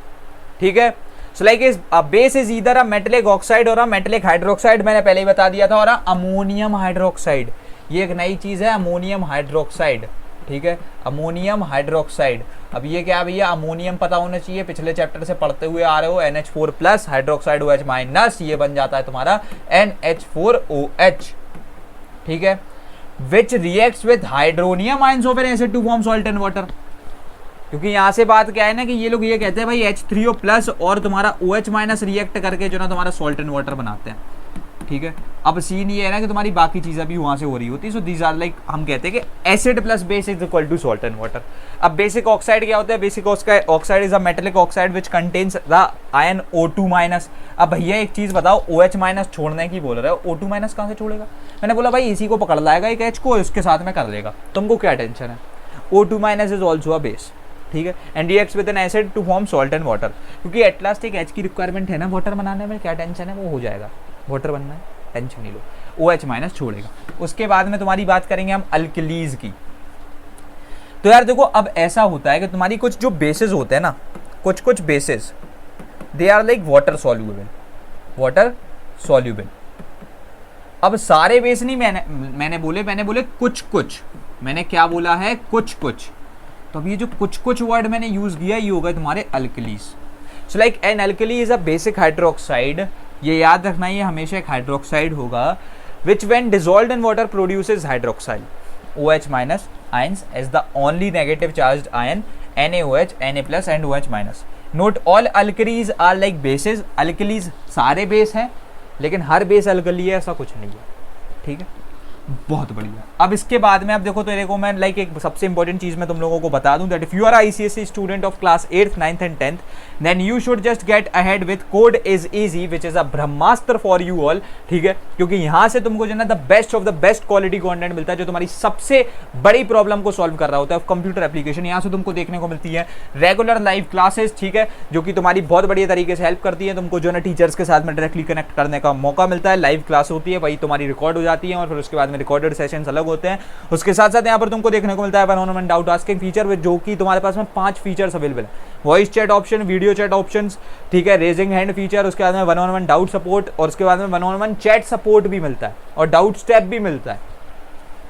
ठीक है। So like is base is either a metallic oxide और अ मेटलिक हाइड्रोक्साइड, मैंने पहले ही बता दिया था, और अमोनियम हाइड्रोक्साइड, ये एक नई चीज है, अमोनियम हाइड्रोक्साइड, ठीक है, अमोनियम हाइड्रोक्साइड। अब ये क्या भैया, अमोनियम पता होना चाहिए, पिछले चैप्टर से पढ़ते हुए आ रहे हो, NH4 plus hydroxide OH minus, ये बन जाता है तुम्हारा NH4OH, ठीक है, which reacts with hydronium ions of an acid to form salt and water. क्योंकि यहाँ से बात क्या है ना कि ये लोग ये कहते हैं भाई H3O प्लस और तुम्हारा OH माइनस रिएक्ट करके जो ना तुम्हारा सॉल्ट एंड वाटर बनाते हैं, ठीक है। अब सीन ये है ना कि तुम्हारी बाकी चीज़ें भी वहाँ से हो रही होती है। सो दीज आर लाइक, हम कहते हैं कि acid plus base is equal to salt and water. अब बेसिक ऑक्साइड क्या होता है, basic oxide is a metallic oxide which contains the ion O2 minus. अब भैया एक चीज़ बताओ, OH माइनस छोड़ने की बोल रहे हो, O2 माइनस कहाँ से छोड़ेगा। मैंने बोला भाई इसी को पकड़ लाएगा एक H को, इसके साथ में कर लेगा, तुमको क्या टेंशन है। O2 minus is also a base, ठीक है, and reacts with an acid to form salt and water. क्योंकि एट लास्ट एक H की रिक्वायरमेंट है ना वाटर बनाने में, क्या टेंशन है, वो हो जाएगा, वाटर बनना है, टेंशन नहीं लो, OH माइनस छोड़ेगा। उसके बाद में तुम्हारी बात करेंगे हम अल्कलीज की। तो यार देखो, अब ऐसा होता है कि तुम्हारी कुछ जो बेसिस होते हैं ना, कुछ bases they are like water soluble. अब सारे बेस नहीं मैंने बोले कुछ, मैंने क्या बोला है, कुछ। तो अब ये जो कुछ वर्ड मैंने यूज किया, ये होगा तुम्हारे alkalis. So like an alkali is a basic hydroxide, ये याद रखना, ये हमेशा एक हाइड्रोक्साइड होगा, which when dissolved in water produces hydroxyl OH minus ions as the only negative charged ion NaOH, Na plus and OH minus. Note all alkalis are like bases, alkalis सारे base हैं, लेकिन हर base alkali है ऐसा कुछ नहीं है, ठीक है, बहुत बढ़िया। अब इसके बाद में अब देखो, तो देखो मैं लाइक एक सबसे इंपॉर्टेंट चीज मैं तुम लोगों को बता दूं, that if you are ICSE student of class 8th 9th and 10th, then you should just get ahead with code is easy, which is a ब्रह्मास्त्र फॉर यू ऑल, ठीक है। क्योंकि यहाँ से तुमको जो ना the best of the best quality content मिलता है, जो तुम्हारी सबसे बड़ी प्रॉब्लम को सॉल्व कर रहा होता है कंप्यूटर एप्लीकेशन। यहाँ से तुमको देखने को मिलती है रेगुलर लाइव क्लासेस, ठीक है, जो कि तुम्हारी बहुत बढ़िया तरीके से हेल्प करती है, तुमको जो ना टीचर्स के साथ में डायरेक्टली कनेक्ट करने का मौका मिलता है। लाइव क्लास होती है, वही तुम्हारी रिकॉर्ड हो जाती है और फिर उसके बाद में रिकॉर्डेड सेशन अलग होते हैं। उसके साथ साथ यहाँ पर तुमको देखने को मिलता है one on one doubt asking feature, जो कि तुम्हारे पास में 5 फीचर्स अवेलेबल है। Voice chat option, video chat options, ठीक है, रेजिंग हैंड फीचर, उसके बाद में one on one doubt support, और उसके बाद में one on one chat support भी मिलता है और डाउट स्टेप भी मिलता है,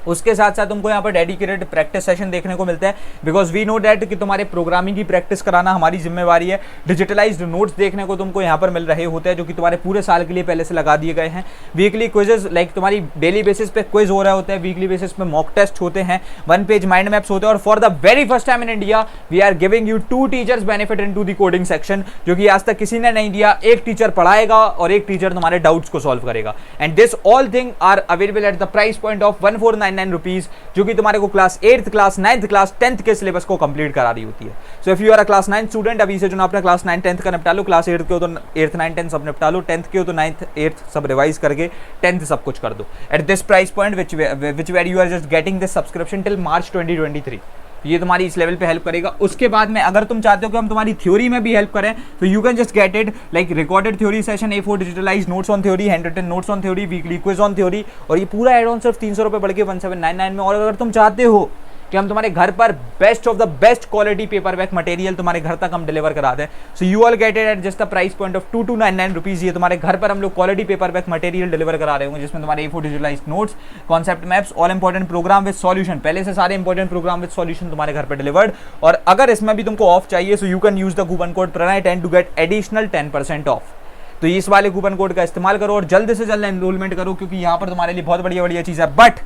उसके साथ साथ तुमको यहाँ पर डेडिकेटेड प्रैक्टिस सेशन देखने को मिलता है, बिकॉज वी नो डैट कि तुम्हारे प्रोग्रामिंग की प्रैक्टिस कराना हमारी जिम्मेवारी है। डिजिटलाइज्ड नोट्स देखने को तुमको यहाँ पर मिल रहे होते हैं जो कि तुम्हारे पूरे साल के लिए पहले से लगा दिए गए हैं। वीकली क्विजेज लाइक तुम्हारी डेली बेसिस पे क्विज हो रहा होता है, वीकली बेसिस पे मॉक टेस्ट होते हैं, 1 पेज माइंड मैप्स होते हैं, और for the very first time in India we are giving you 2 teachers benefit into the coding section, जो कि आज तक किसी ने नहीं दिया। एक टीचर पढ़ाएगा और एक टीचर तुम्हारे डाउट्स को सॉल्व करेगा, and this all thing are available at the price point of 1499 rupees, जो कि तुम्हारे को class 8th class 9th class 10th के सिलेबस को कंप्लीट करा रही होती है। So if you are a class 9 student, अभी से जो अपना क्लास 9 10th का निपटा लो, क्लास 8 के हो तो 8th 9 10 सब निपटा लो, 10th के हो तो 9th 8th सब रिवाइज करके 10th सब कुछ कर दो at this price point which where you are just getting this subscription till March 2023। ये तुम्हारी इस लेवल पे हेल्प करेगा। उसके बाद में अगर तुम चाहते हो कि हम तुम्हारी थ्योरी में भी हेल्प करें तो you can just get it like recorded theory session, A4 digitalise notes on theory, handwritten notes on theory, weekly quiz on theory, और ये पूरा एड ऑन सिर्फ 300 रुपये बढ़ के 1799 में। और अगर तुम चाहते हो कि हम तुम्हारे घर पर best of the best quality paperback material तुम्हारे घर तक हम डिलीवर करा दें, so you all get it at just the price point of 2299 rupees. ये तुम्हारे घर पर हम लोग quality paperback material deliver करा रहे होंगे, जिसमें तुम्हारे A4 digitalise notes, concept maps, all important program with solution, पहले से सारे इंपॉर्टेंट प्रोग्राम विद सॉल्यूशन तुम्हारे घर पर डिलीवर्ड। और अगर इसमें भी तुमको ऑफ चाहिए, so you can use the coupon code प्रणय10 टू गेट एडिशनल 10% ऑफ। तो इस वाले कूपन कोड का इस्तेमाल करो और जल्द से जल्द एनरोलमेंट करो, क्योंकि यहाँ पर तुम्हारे लिए बहुत बढ़िया बढ़िया चीज़ है। बट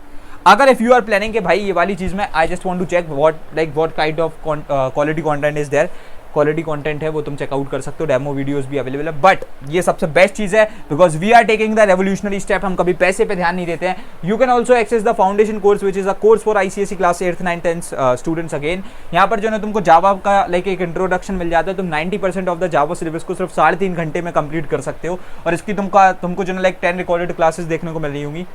अगर इफ यू आर प्लानिंग कि भाई ये वाली चीज़ में I just want to check what kind of quality content is there, quality content है वो तुम चेकआउट कर सकते हो, डेमो वीडियोस भी अवेलेबल है। बट ये सबसे बेस्ट चीज़ है because we are taking the revolutionary step, हम कभी पैसे पे ध्यान नहीं देते हैं। You can also access the foundation course which is a course for ICSE class 8th 9th 10th students. Again यहाँ पर जो है तुमको जावा का लाइक एक इंट्रोडक्शन मिल जाता है, तुम 90% ऑफ द जावा सिलेबस को सिर्फ 3.5 घंटे में कंप्लीट कर सकते हो, और इसकी तुमको जो है लाइक 10 रिकॉर्डेड क्लासेस देखने को मिल रही होंगी।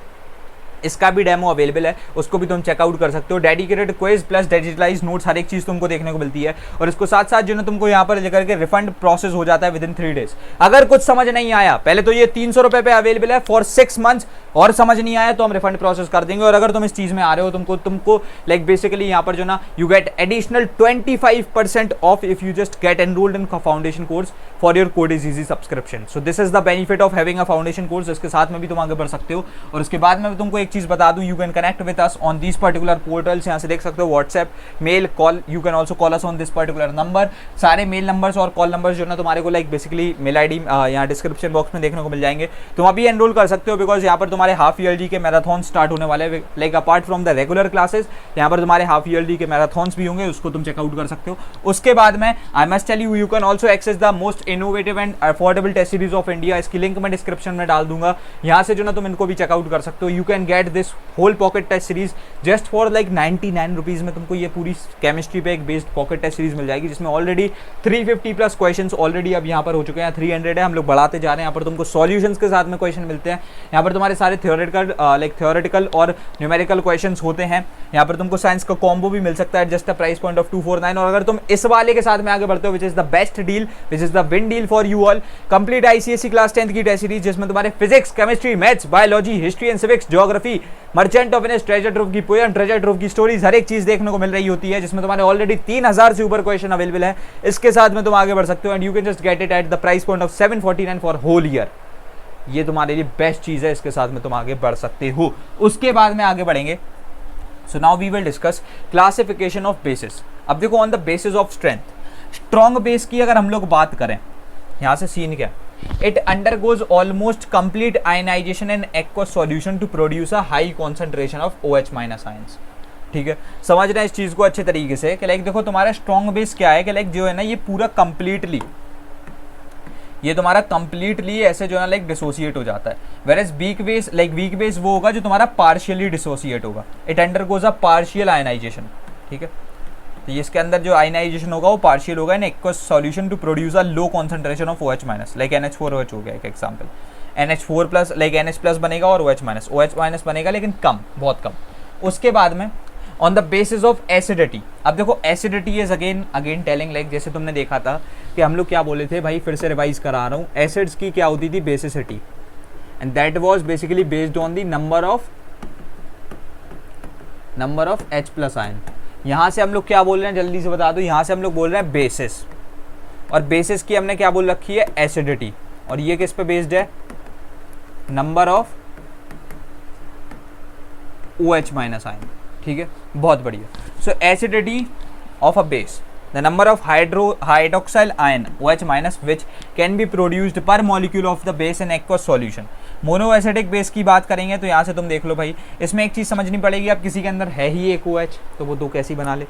इसका भी डेमो अवेलेबल है, उसको भी तुम चेकआउट कर सकते हो। Dedicated quiz plus digitalise notes, हर एक चीज़ तुमको देखने को मिलती है। और इसको साथ साथ जो है तुमको यहाँ पर लेकर के रिफंड प्रोसेस हो जाता है विद इन 3 डेज। अगर कुछ समझ नहीं आया, पहले तो ये 300 रुपये पे अवेलेबल है फॉर 6 मंथ्स, और समझ नहीं आया तो हम रिफंड प्रोसेस कर देंगे। और अगर तुम इस चीज़ में आ रहे हो, तुमको लाइक बेसिकली यहाँ पर जो ना you get additional 25% of if you just get enrolled in foundation course for your code is easy subscription. So this is the benefit of having a foundation course. इसके साथ में भी तुम आगे बढ़ सकते हो। और उसके बाद में तुमको एक चीज़ बता दूं, you can connect with us on this particular portals. यहाँ से देख सकते हो WhatsApp, mail, call, you can also call us on this particular number. सारे मेल नंबर्स और कॉल नंबर्स जो ना तुम्हारे को लाइक बेसिकली मेल ID यहाँ डिस्क्रिप्शन बॉक्स में देखने को मिल जाएंगे। तुम अभी एनरोल कर सकते हो बिकॉज यहाँ पर तुम्हारे हाफ ईयरली के मैराथन स्टार्ट होने वाले हैं। Like apart from the regular classes यहाँ पर तुम्हारे हाफ ईयरली के मैराथन्स भी होंगे, उसको तुम चेकआउट कर सकते हो। उसके बाद में I must tell you can also access the most innovative and affordable test series of India. इसकी लिंक मैं डिस्क्रिप्शन में डाल दूंगा, यहाँ से जो ना तुम इनको भी चेकआउट कर सकते हो। You can get this whole pocket test series just for like 99 rupees में। तुमको ये पूरी केमिस्ट्री पे एक बेस्ड पॉकेट टेस्ट सीरीज मिल जाएगी, जिसमें ऑलरेडी 350 प्लस क्वेश्चंस ऑलरेडी अब यहाँ पर हो चुके हैं। 300 है, हम लोग बढ़ाते जा रहे हैं। यहाँ पर तुमको सॉल्यूशंस के साथ में क्वेश्चन मिलते हैं। यहाँ पर तुम्हारे सारे थ्योरेटिकल और न्यूमेरिकल क्वेश्चंस होते हैं। यहाँ पर तुमको साइंस का कॉम्बो भी मिल सकता है just the price point of 249। और अगर तुम इस वाले के साथ में आगे बढ़ते हो, which is the best deal, which is the win deal for you all, complete ICSE class 10th की टेस्ट सीरीज, जिसमें तुम्हारे physics, chemistry, maths, biology, history and civics, geography, merchant of Venice, treasure trove की poem, treasure trove की stories, हर एक चीज देखने को मिल रही होती है, जिसमें तुम्हारे ऑलरेडी 3000 से ऊपर क्वेश्चन अवेलेबल है। इसके साथ में तुम आगे बढ़ सकते हो and you can just get it at the price point of 749 for whole year. ये तुम्हारे लिए बेस्ट चीज है, इसके साथ में तुम आगे बढ़ सकते हो। उसके बाद में आगे बढ़ेंगे। So now we will discuss classification of bases. अब देखो on the basis of strength, strong base की अगर हम लोग बात करें, यहां से सीन क्या, it undergoes almost complete ionization in aqueous solution to produce a high concentration of OH- ions। ठीक है, समझ रहे हैं इस चीज को अच्छे तरीके से कि लाइक देखो तुम्हारा स्ट्रॉन्ग बेस क्या है कि लाइक जो है ना ये पूरा कंप्लीटली, ये तुम्हारा कंप्लीटली ऐसे जो है ना लाइक डिसोसिएट हो जाता है। वेयर वीक बेस वो होगा जो तुम्हारा पार्शियली डिसोसिएट होगा। It undergoes a partial ionisation. ठीक है, तो ये इसके अंदर जो आयनाइजेशन होगा वो पार्शियल होगा in aqueous solution to produce a low concentration of OH- like NH4OH हो गया एक example. NH4 plus like NH plus बनेगा और OH- बनेगा लेकिन कम, बहुत कम। उसके बाद में on the basis of acidity, अब देखो acidity is again telling like जैसे तुमने देखा था कि हम लोग क्या बोले थे भाई, फिर से रिवाइज करा रहा हूँ। एसिड्स की क्या होती थी, basicity, and that was basically based on the number of H+ ion. यहाँ से हम लोग क्या बोल रहे हैं जल्दी से बता दो, यहाँ से हम लोग बोल रहे हैं बेसिस, और बेसिस की हमने क्या बोल रखी है, एसिडिटी। और ये किस पे बेस्ड है, number of OH minus ion, ठीक है, बहुत बढ़िया। So acidity of a base, the number of hydroxyl ion OH minus which can be produced per molecule of the base in aqueous solution। Monoacidic base की बात करेंगे तो यहाँ से तुम देख लो भाई, इसमें एक चीज़ समझनी पड़ेगी, अब किसी के अंदर है ही एक OH तो वो दो कैसी बना ले।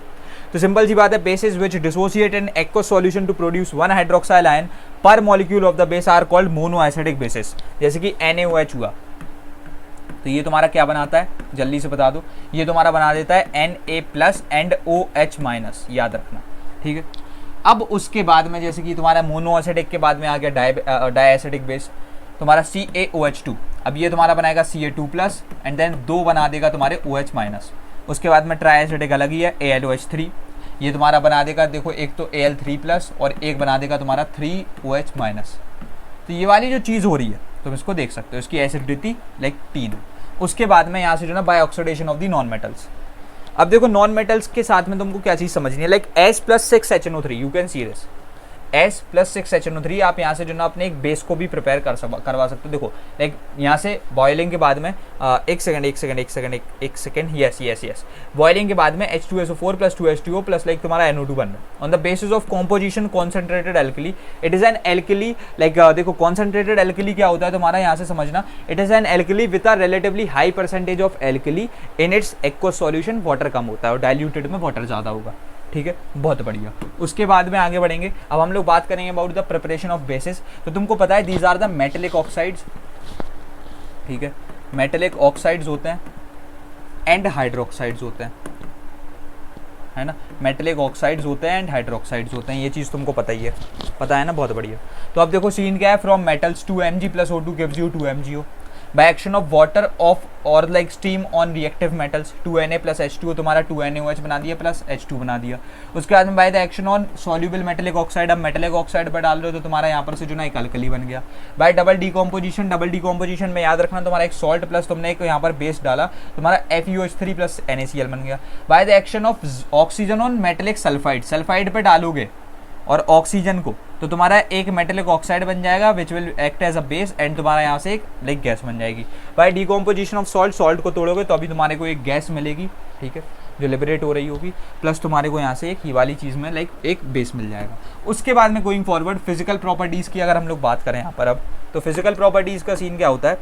तो सिंपल सी बात है, bases which dissociate in aqueous solution to produce one hydroxyl ion per molecule of the base are called monoacidic bases. जैसे कि NaOH हुआ, तो ये तुम्हारा क्या बनाता है, जल्दी से बता दो, ये तुम्हारा बना देता है Na plus and OH minus, याद रखना, ठीक है। अब उसके बाद में जैसे कि तुम्हारा मोनोएसिडिक के बाद में आ गया डाइएसिडिक बेस, तुम्हारा CaOH2, अब ये तुम्हारा बनाएगा Ca2 प्लस एंड देन दो बना देगा तुम्हारे OH माइनस। उसके बाद में ट्राइएसिडिक अलग ही है, AlOH3, ये तुम्हारा बना देगा, देखो एक तो Al3 प्लस और एक बना देगा तुम्हारा 3OH माइनस। तो ये वाली जो चीज़ हो रही है तुम इसको देख सकते हो, इसकी एसिडिटी लाइक 3। उसके बाद में यहाँ से जो ना by oxidation of the non metals. अब देखो नॉन मेटल्स के साथ में तुमको क्या चीज़ समझनी है, like S+6HNO3, you can see this, S+6HNO3 आप यहाँ से जो ना अपने एक बेस को भी प्रिपेयर करवा सकते हो। देखो लाइक यहाँ से बॉइलिंग के बाद में एक सेकंड, यस, बॉइलिंग के बाद में H2SO4 plus 2H2O plus like तुम्हारा NO2 बन रहा है। On the basis of composition concentrated alkali, it is an alkali, like देखो कॉन्सेंट्रेटेड एल्कली क्या होता है तुम्हारा, यहाँ से समझना, it is an alkali with a relatively high percentage of alkali in its aqueous solution, water कम होता है और डाइल्यूटेड में वाटर ज़्यादा होगा, ठीक है, बहुत बढ़िया। उसके बाद में आगे बढ़ेंगे, अब हम लोग बात करेंगे about the preparation of bases. तो तुमको पता है these are the metallic oxides, ठीक है, मेटेलिक ऑक्साइड्स होते हैं एंड हाइड्रोक्साइड्स होते हैं, है ना, मेटेलिक ऑक्साइड्स होते हैं एंड हाइड्रोक्साइड्स होते हैं, ये चीज़ तुमको पता ही है, पता है ना, बहुत बढ़िया। तो अब देखो सीन क्या है, from metals 2Mg plus O2 gives you 2MgO by action of water of or like steam on reactive metals, 2Na plus H2O तुम्हारा 2NaOH बना दिया प्लस H2 बना दिया। उसके बाद में by the action on soluble metallic oxide, अब metallic oxide पर डाल रहे हो तो तुम्हारा यहाँ पर से जो ना एक अल्कली बन गया। बाय डबल डिकम्पोजिशन में याद रखना तुम्हारा एक सॉल्ट प्लस तुमने एक यहाँ पर बेस डाला, तुम्हारा FeOH3 प्लस NaCl बन गया। By the action of oxygen on metallic sulphide, sulphide पर डालोगे और ऑक्सीजन को तो तुम्हारा एक मेटेलिक ऑक्साइड बन जाएगा which will act as a base and तुम्हारा यहाँ से एक लाइक गैस बन जाएगी। By decomposition of salt, salt को तोड़ोगे तो अभी तुम्हारे को एक गैस मिलेगी, ठीक है, जो लिबरेट हो रही होगी, प्लस तुम्हारे को यहाँ से एक ही वाली चीज़ में लाइक एक बेस मिल जाएगा। उसके बाद में गोइंग फॉरवर्ड फिजिकल प्रॉपर्टीज़ की अगर हम लोग बात करें यहाँ पर अब, तो फिजिकल प्रॉपर्टीज़ का सीन क्या होता है,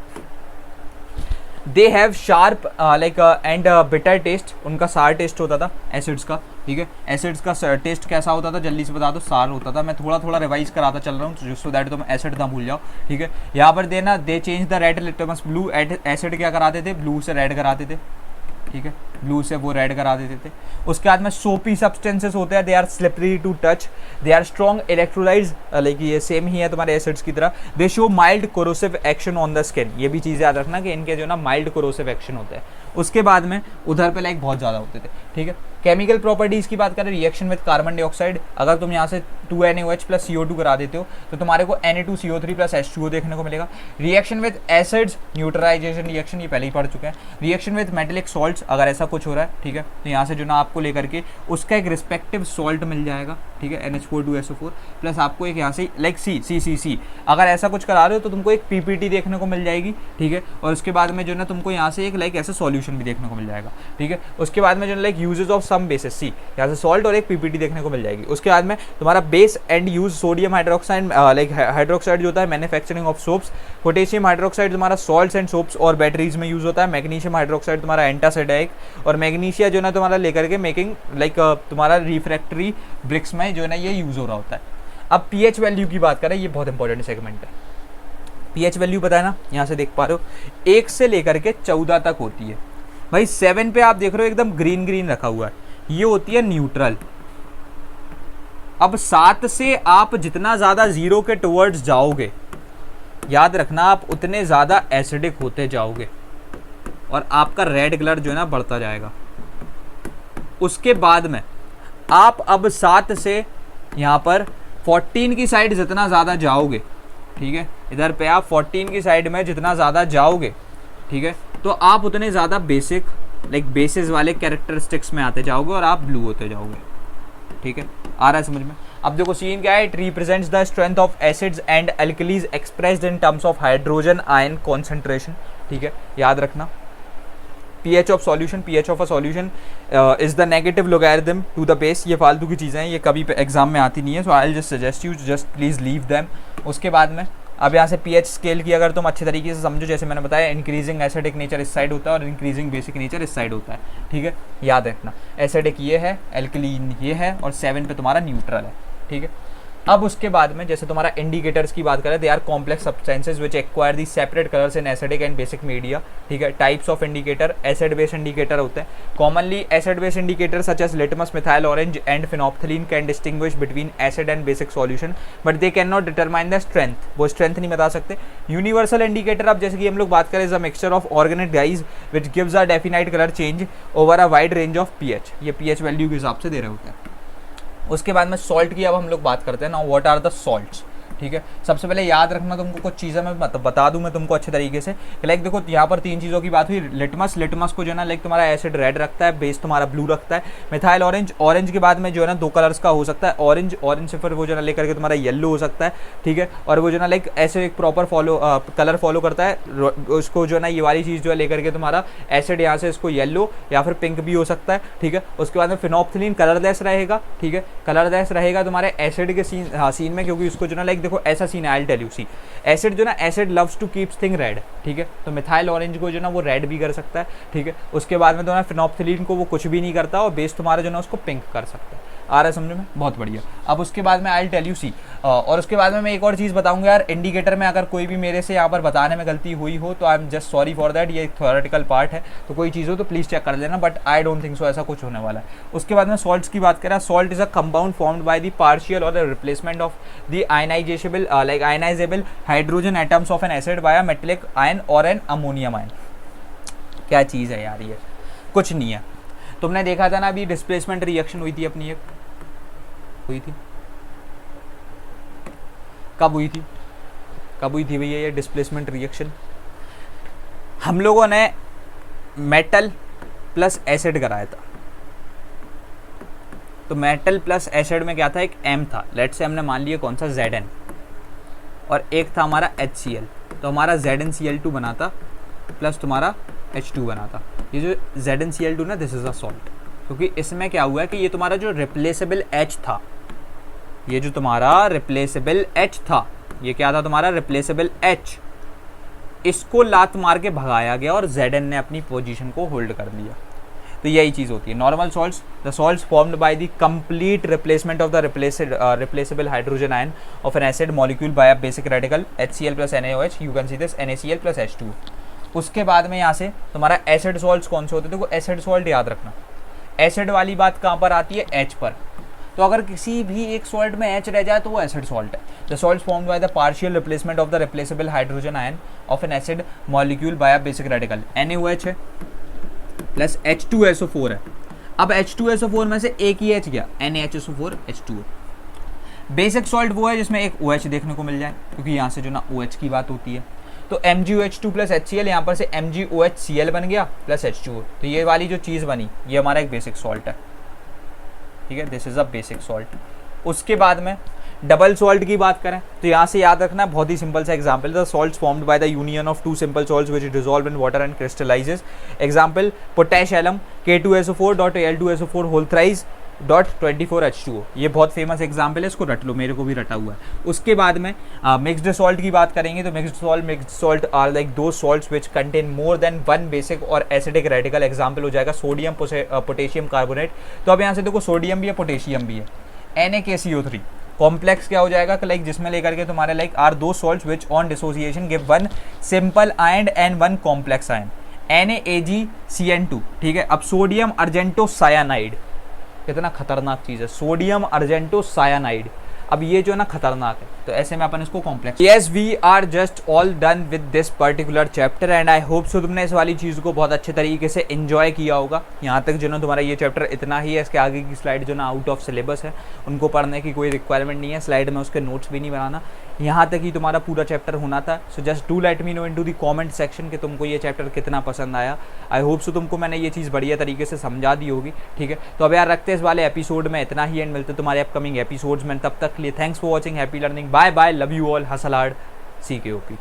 they have sharp like and bitter taste, उनका सार टेस्ट होता था एसिड्स का, ठीक है, एसिड्स का टेस्ट कैसा होता था जल्दी से बता दो, सार होता था। मैं थोड़ा थोड़ा रिवाइज कराता चल रहा हूँ सो दैट तुम एसिड ना भूल जाओ, ठीक है। यहाँ पर देना, दे change the red litmus blue, acid क्या कराते थे, ब्लू से रेड कराते थे, ठीक है, ब्लू से वो रेड करा देते थे। उसके बाद में सोपी सब्सटेंसेस होते हैं, they are slippery to touch, they are strong electrolytes, like ये सेम ही है तुम्हारे एसिड्स की तरह। They show mild corrosive action on the skin, ये भी चीज़ याद रखना कि इनके जो ना माइल्ड कोरोसिव एक्शन होते हैं। उसके बाद में उधर पे लाइक बहुत ज़्यादा होते थे, ठीक है। केमिकल प्रॉपर्टीज़ की बात करें, रिएक्शन विद कार्बन डाइऑक्साइड, अगर तुम यहाँ से 2NaOH प्लस CO2 करा देते हो तो तुम्हारे को Na2CO3 प्लस H2O देखने को मिलेगा। Reaction with acids, neutralisation reaction, ये पहले ही पढ़ चुके हैं। रिएक्शन विद मेटेलिक सॉल्ट्स, अगर ऐसा कुछ हो रहा है, ठीक है, तो यहाँ से जो ना आपको लेकर के उसका एक रिस्पेक्टिव सॉल्ट मिल जाएगा, ठीक है, NH4 प्लस आपको एक यहाँ से लाइक C, अगर ऐसा कुछ करा रहे हो तो तुमको एक PPT देखने को मिल जाएगी, ठीक है। और उसके बाद में जो ना तुमको यहाँ से एक लाइक ऐसा सॉल्यूशन भी देखने को मिल जाएगा, ठीक है। उसके बाद में जो like uses of some bases, see यहाँ से सॉल्ट और एक PPT देखने को मिल जाएगी। उसके बाद में तुम्हारा base and use sodium hydroxide, like hydroxide जो होता है manufacturing of soaps. Potassium hydroxide तुम्हारा सॉल्ट्स एंड सोप्स और बैटरीज में यूज होता है। मैग्नीशियम हाइड्रोक्साइड तुम्हारा एंटासिड है एक, और मैग्नीशिया जो ना तुम्हारा लेकर के मेकिंग लाइक तुम्हारा रिफ्रैक्टरी ब्रिक्स में जो ना ये यूज हो रहा होता है। अब pH वैल्यू की बात करें, ये बहुत इंपॉर्टेंट सेगमेंट है। pH वैल्यू पता है ना, यहाँ से देख पा रहे हो 1 से लेकर के 14 तक होती है भाई। 7 पे आप देख रहे हो एकदम ग्रीन ग्रीन रखा हुआ है, ये होती है न्यूट्रल। अब 7 से आप जितना ज़्यादा 0 के टुवर्ड्स जाओगे, याद रखना आप उतने ज़्यादा एसिडिक होते जाओगे और आपका रेड कलर जो है ना बढ़ता जाएगा। उसके बाद में आप अब 7 से यहाँ पर 14 की साइड जितना ज़्यादा जाओगे, ठीक है, इधर पे आप 14 की साइड में जितना ज़्यादा जाओगे, ठीक है, तो आप उतने ज़्यादा बेसिक लाइक बेसिस वाले कैरेक्टरिस्टिक्स में आते जाओगे और आप ब्लू होते जाओगे, ठीक है, आ रहा है समझ में। अब देखो सीन क्या है, it represents the strength of acids and alkalis expressed in terms of hydrogen ion concentration, ठीक है, याद रखना। pH of solution, pH of a solution is the negative logarithm to the base. ये फालतू की चीज़ें हैं, ये कभी एग्जाम में आती नहीं है, so I will just suggest you just please leave them. उसके बाद में अब यहाँ से pH स्केल की अगर तुम अच्छे तरीके से समझो, जैसे मैंने बताया इंक्रीजिंग एसिडिक नेचर इस साइड होता है और इंक्रीजिंग बेसिक नेचर इस साइड होता है, ठीक है, याद रखना। एसिडिक ये है, एल्कलीन ये है, और 7 पे तुम्हारा न्यूट्रल है, ठीक है। अब उसके बाद में जैसे तुम्हारा इंडिकेटर्स की बात करें, they are complex substances which acquire the separate colours in acidic and basic media, ठीक है। Types of indicator, acid base indicator होते हैं। Commonly acid base indicator such as litmus, methyl orange and phenolphthalein can distinguish between acid and basic solution, but they can not determine the strength, वो strength नहीं बता सकते। Universal indicator, अब जैसे कि हम लोग बात करें, is a mixture of organic dyes which gives a definite colour change over a wide range of pH, ये पीएच वैल्यू के हिसाब से दे रहे होते हैं। उसके बाद में सॉल्ट की अब हम लोग बात करते हैं ना, व्हाट आर द सॉल्ट्स, ठीक है। सबसे पहले याद रखना तुमको कुछ चीज़ें मैं बता दूं मैं तुमको अच्छे तरीके से। लाइक देखो यहाँ पर 3 चीज़ों की बात हुई। लिटमस, लिटमस को जो है ना लाइक तुम्हारा एसिड रेड रखता है, बेस तुम्हारा ब्लू रखता है। मिथाइल ऑरेंज, ऑरेंज के बाद में जो है ना 2 कलर्स का हो सकता है, ऑरेंज, ऑरेंज से फिर वो जो है ना लेकर के तुम्हारा येलो हो सकता है, ठीक है। और वो जो है ना लाइक ऐसे एक प्रॉपर कलर फॉलो करता है, उसको जो है ना ये वाली चीज़ जो है लेकर के तुम्हारा एसिड यहाँ से इसको येलो या फिर पिंक भी हो सकता है, ठीक है। उसके बाद में फिनोप्थलीन कलरलेस रहेगा, ठीक है, कलरलेस रहेगा तुम्हारे एसिड के सीन में, क्योंकि उसको जो ना लाइक देखो ऐसा सीन है, टेल यू सी एसिड जो ना acid loves to keeps thing red, ठीक है। तो मिथाइल ऑरेंज को जो ना वो रेड भी कर सकता है, ठीक है। उसके बाद में तो ना फिनोप्थलीन को वो कुछ भी नहीं करता और बेस तुम्हारा जो ना उसको पिंक कर सकता है। आ रहा है समझ में? बहुत बढ़िया। अब उसके बाद में आई टेल यू सी, और उसके बाद में मैं एक और चीज़ बताऊंगा यार, इंडिकेटर में अगर कोई भी मेरे से यहाँ पर बताने में गलती हुई हो तो I am just sorry for that, ये थ्योरेटिकल पार्ट है, तो कोई चीज़ हो तो प्लीज़ चेक कर लेना, but I don't think so ऐसा कुछ होने वाला है। उसके बाद में सॉल्ट्स की बात करें, salt is a compound formed by the partial or the replacement of the ionizable like ionizable hydrogen atoms of an acid by a metallic ion or an ammonium ion. क्या चीज़ है यार ये, कुछ नहीं है। तुमने देखा था ना अभी डिस्प्लेसमेंट रिएक्शन हुई थी अपनी, एक हुई थी, कब हुई थी, कब हुई थी भैया ये डिस्प्लेसमेंट रिएक्शन? हम लोगों ने मेटल प्लस एसिड कराया था, तो मेटल प्लस एसिड में क्या था, एक M था, लेट से हमने मान लिया कौन सा, Zn, और एक था हमारा HCl, तो हमारा ZnCl2 बना था प्लस तुम्हारा H2 बना था। ये जो ZnCl2 ना, दिस इज अ सॉल्ट, क्योंकि इसमें क्या हुआ है कि ये तुम्हारा जो रिप्लेसेबल H था, ये जो तुम्हारा रिप्लेसेबल H था, ये क्या था तुम्हारा रिप्लेसेबल H, इसको लात मार के भगाया गया और Zn ने अपनी पोजीशन को होल्ड कर लिया। तो यही चीज़ होती है normal salts, the salts formed by the complete replacement of the replaceable hydrogen ion of an acid molecule by a basic radical HCl plus NaOH, you can see this NaCl plus H2। उसके बाद में यहाँ से तुम्हारा acid salts कौन से होते हैं? देखो एसिड सॉल्ट याद रखना, एसिड वाली बात कहाँ पर आती है, H पर। तो अगर किसी भी एक सॉल्ट में H रह जाए तो वो एसिड सॉल्ट है। The salt formed by the partial replacement of the replaceable hydrogen ion of an acid molecule by a basic radical, NaOH है प्लस H2SO4 है। अब H2SO4 में से एक ही H गया, NaHSO4 H2O। बेसिक सॉल्ट वो है जिसमें एक OH देखने को मिल जाए, क्योंकि यहाँ से जो ना OH की बात होती है। तो MgOH2 प्लस HCl, यहाँ पर से MgOHCl बन गया प्लस H2O, तो ये वाली जो चीज़ बनी ये हमारा एक बेसिक सॉल्ट है, ठीक है, this is a basic salt. उसके बाद में डबल सॉल्ट की बात करें तो यहाँ से याद रखना बहुत ही सिंपल सा example, the salts formed by the union of 2 simple salts which dissolve in water and crystallises. Example potash alum K2SO4.Al2SO4 whole thrice .24H2O, ये बहुत फेमस एग्जाम्पल है, इसको रट लो, मेरे को भी रटा हुआ है। उसके बाद में मिक्सड सॉल्ट की बात करेंगे तो मिक्सड सॉल्ट आर लाइक दो salts which contain more than 1 basic और एसिडिक रेडिकल। एग्जाम्पल हो जाएगा सोडियम पोटेशियम कार्बोनेट। तो अब यहाँ से देखो सोडियम भी है पोटेशियम भी है, NaKCO3 कॉम्प्लेक्स क्या हो जाएगा लाइक जिसमें लेकर के तुम्हारे लाइक आर दो salts which on dissociation give 1 simple ion and 1 complex ion, NaAgCN2, ठीक है। अब सोडियम अर्जेंटो सायानाइड, कितना खतरनाक चीज़ है सोडियम अर्जेंटो सायानाइड। अब ये जो ना खतरनाक है, तो ऐसे में अपन इसको complex. Yes we are just all done with this particular chapter and I hope so तुमने इस वाली चीज़ को बहुत अच्छे तरीके से एंजॉय किया होगा। यहाँ तक जो ना तुम्हारा ये चैप्टर इतना ही है, इसके आगे की स्लाइड जो ना आउट ऑफ सिलेबस है, उनको पढ़ने की कोई रिक्वायरमेंट नहीं है, स्लाइड में उसके नोट्स भी नहीं बनाना, यहाँ तक ही तुम्हारा पूरा चैप्टर होना था। So just do let me know in to the comment section कि तुमको ये चैप्टर कितना पसंद आया। आई होप सो तुमको मैंने ये चीज़ बढ़िया तरीके से समझा दी होगी, ठीक है। तो अब यार रखते हैं इस वाले एपिसोड में इतना ही एंड मिलते तुम्हारे अपकमिंग एपिसोड्स में। तब तक के लिए thanks for watching, happy learning, bye bye, love you all, hustle hard, CKOP।